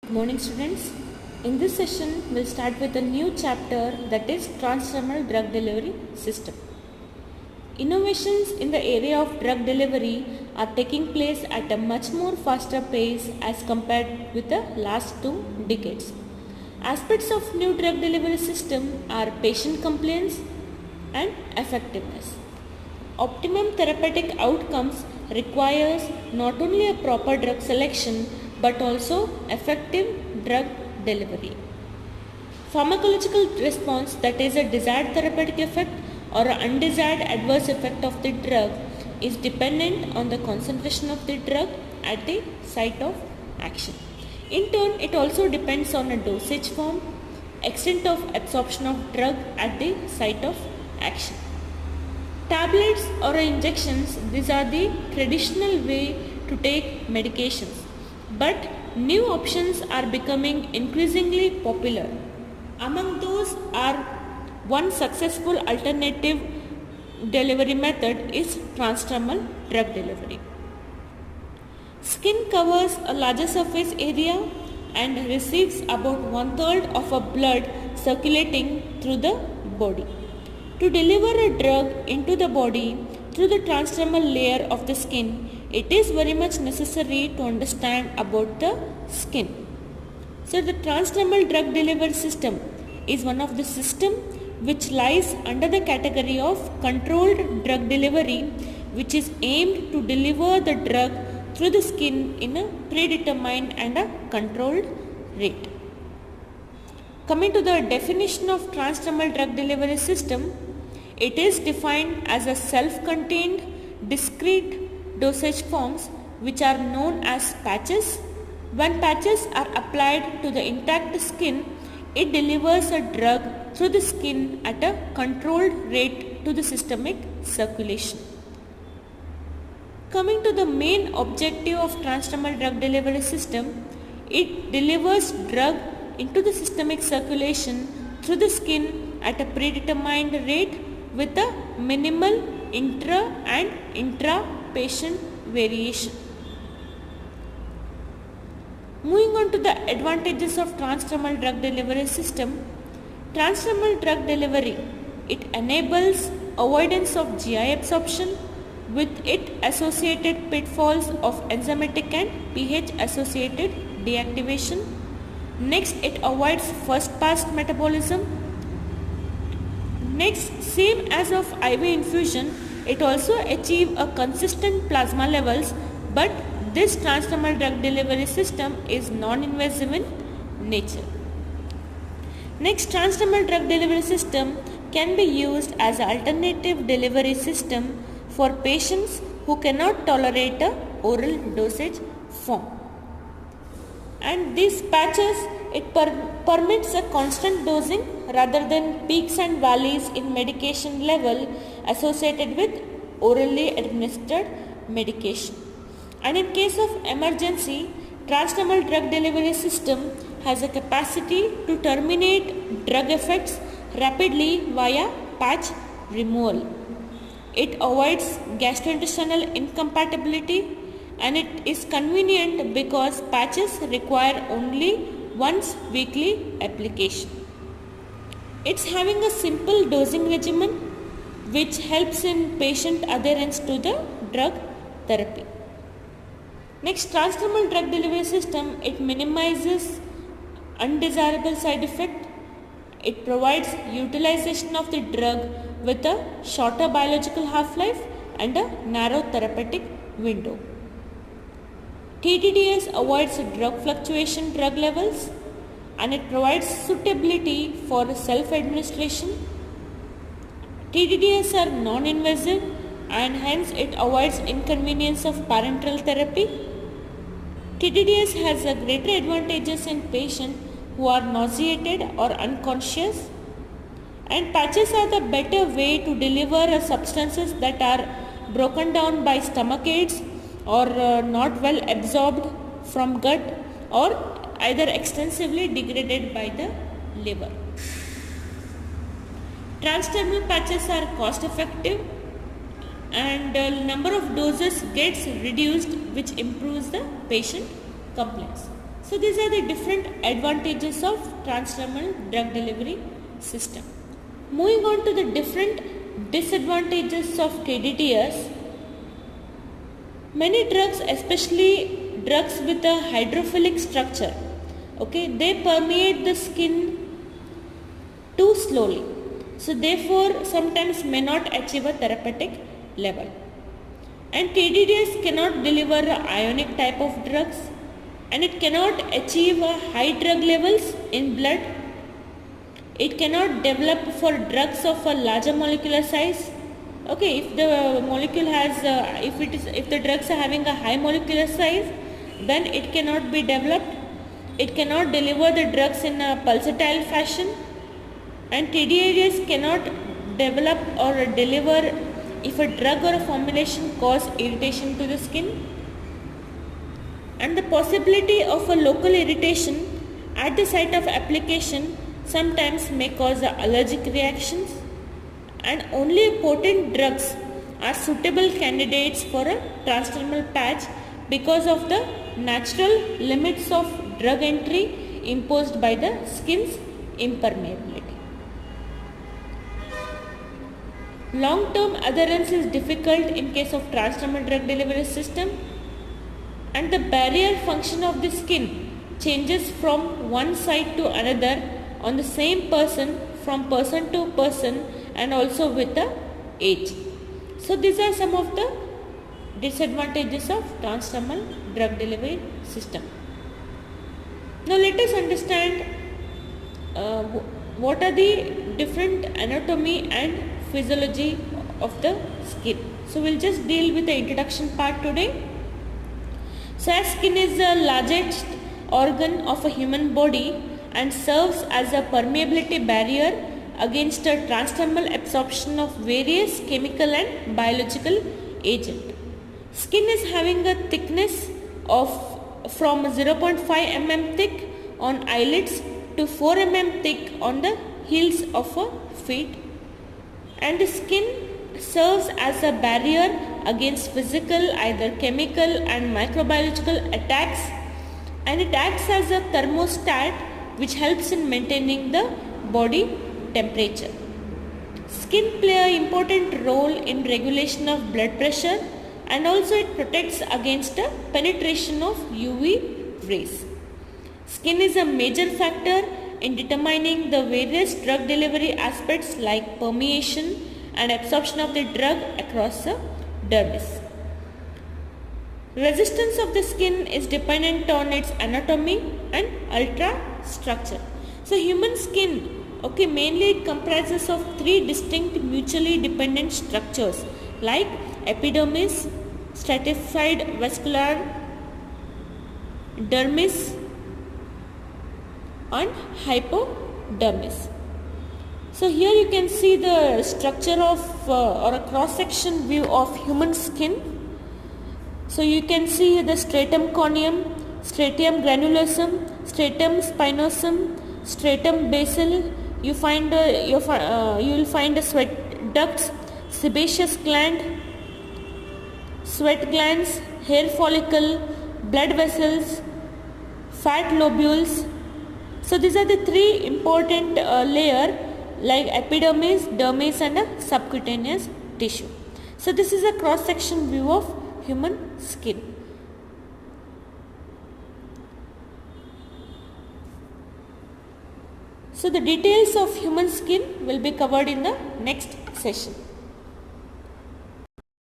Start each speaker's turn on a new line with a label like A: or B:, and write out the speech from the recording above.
A: Good morning students. In this session we'll start with a new chapter, that is transdermal drug delivery system. Innovations in the area of drug delivery are taking place at a much more faster pace as compared with the last 2 decades. Aspects of new drug delivery system are patient compliance and effectiveness. Optimum therapeutic outcomes requires not only a proper drug selection but also effective drug delivery. Pharmacological response, that is a desired therapeutic effect or an undesired adverse effect of the drug, is dependent on the concentration of the drug at the site of action. In turn, it also depends on a dosage form, extent of absorption of drug at the site of action. Tablets or injections, these are the traditional way to take medications. But new options are becoming increasingly popular. Among those are one successful alternative delivery method is transdermal drug delivery. Skin covers a larger surface area and receives about 1/3 of a blood circulating through the body. To deliver a drug into the body through the transdermal layer of the skin, it is very much necessary to understand about the skin. So the transdermal drug delivery system is one of the system which lies under the category of controlled drug delivery, which is aimed to deliver the drug through the skin in a predetermined and a controlled rate. Coming to the definition of transdermal drug delivery system, it is defined as a self-contained discrete dosage forms which are known as patches. When patches are applied to the intact skin, it delivers a drug through the skin at a controlled rate to the systemic circulation. Coming to the main objective of transdermal drug delivery system, it delivers drug into the systemic circulation through the skin at a predetermined rate with a minimal intra and intra-patient variation. Moving on to the advantages of transdermal drug delivery system. Transdermal drug delivery, it enables avoidance of GI absorption with it associated pitfalls of enzymatic and pH associated deactivation. Next, it avoids first pass metabolism. Next, same as of IV infusion, it also achieves a consistent plasma levels, but this transdermal drug delivery system is non-invasive in nature. Next, transdermal drug delivery system can be used as an alternative delivery system for patients who cannot tolerate a oral dosage form. And these patches, it permits a constant dosing rather than peaks and valleys in medication level associated with orally administered medication. And in case of emergency, transdermal drug delivery system has a capacity to terminate drug effects rapidly via patch removal. It avoids gastrointestinal incompatibility, and it is convenient because patches require only once weekly application. It's having a simple dosing regimen which helps in patient adherence to the drug therapy. Next, transdermal drug delivery system, it minimizes undesirable side effect. It provides utilization of the drug with a shorter biological half-life and a narrow therapeutic window. TDDS avoids drug fluctuation drug levels, and it provides suitability for self-administration. TDDS are non-invasive and hence it avoids inconvenience of parenteral therapy. TDDS has a greater advantages in patients who are nauseated or unconscious, and patches are the better way to deliver substances that are broken down by stomach acids or not well absorbed from gut or either extensively degraded by the liver. Transdermal patches are cost effective and number of doses gets reduced, which improves the patient compliance. So these are the different advantages of transdermal drug delivery system. Moving on to the different disadvantages of KDTS. Many drugs, especially drugs with a hydrophilic structure, they permeate the skin too slowly. So therefore sometimes may not achieve a therapeutic level. And KDTS cannot deliver ionic type of drugs, and it cannot achieve high drug levels in blood. It cannot develop for drugs of a larger molecular size. If the molecule has, if the drugs are having a high molecular size, then it cannot be developed. It cannot deliver the drugs in a pulsatile fashion, and KDTS cannot develop or deliver if a drug or a formulation cause irritation to the skin. And the possibility of a local irritation at the site of application sometimes may cause allergic reactions, and only potent drugs are suitable candidates for a transdermal patch because of the natural limits of drug entry imposed by the skin's impermeability. Long-term adherence is difficult in case of transdermal drug delivery system, and the barrier function of the skin changes from one side to another on the same person, from person to person, and also with the age. So these are some of the disadvantages of transdermal drug delivery system. Now let us understand what are the different anatomy and physiology of the skin. So we'll just deal with the introduction part today. So as skin is the largest organ of a human body and serves as a permeability barrier against a transdermal absorption of various chemical and biological agent. Skin is having a thickness of from 0.5 mm thick on eyelids to 4 mm thick on the heels of a feet, and the skin serves as a barrier against physical, either chemical and microbiological attacks, and it acts as a thermostat which helps in maintaining the body temperature. Skin play an important role in regulation of blood pressure, and also it protects against the penetration of UV rays. Skin is a major factor in determining the various drug delivery aspects like permeation and absorption of the drug across the dermis. Resistance of the skin is dependent on its anatomy and ultrastructure. So human skin, mainly it comprises of three distinct mutually dependent structures like epidermis, stratified vascular dermis, and hypodermis. So here you can see the structure of or a cross-section view of human skin. So you can see the stratum corneum, stratum granulosum, stratum spinosum, stratum basal. You will find the sweat ducts, sebaceous gland, sweat glands, hair follicle, blood vessels, fat lobules. So these are the three important layer like epidermis, dermis, and a subcutaneous tissue. So this is a cross-section view of human skin. So the details of human skin will be covered in the next session.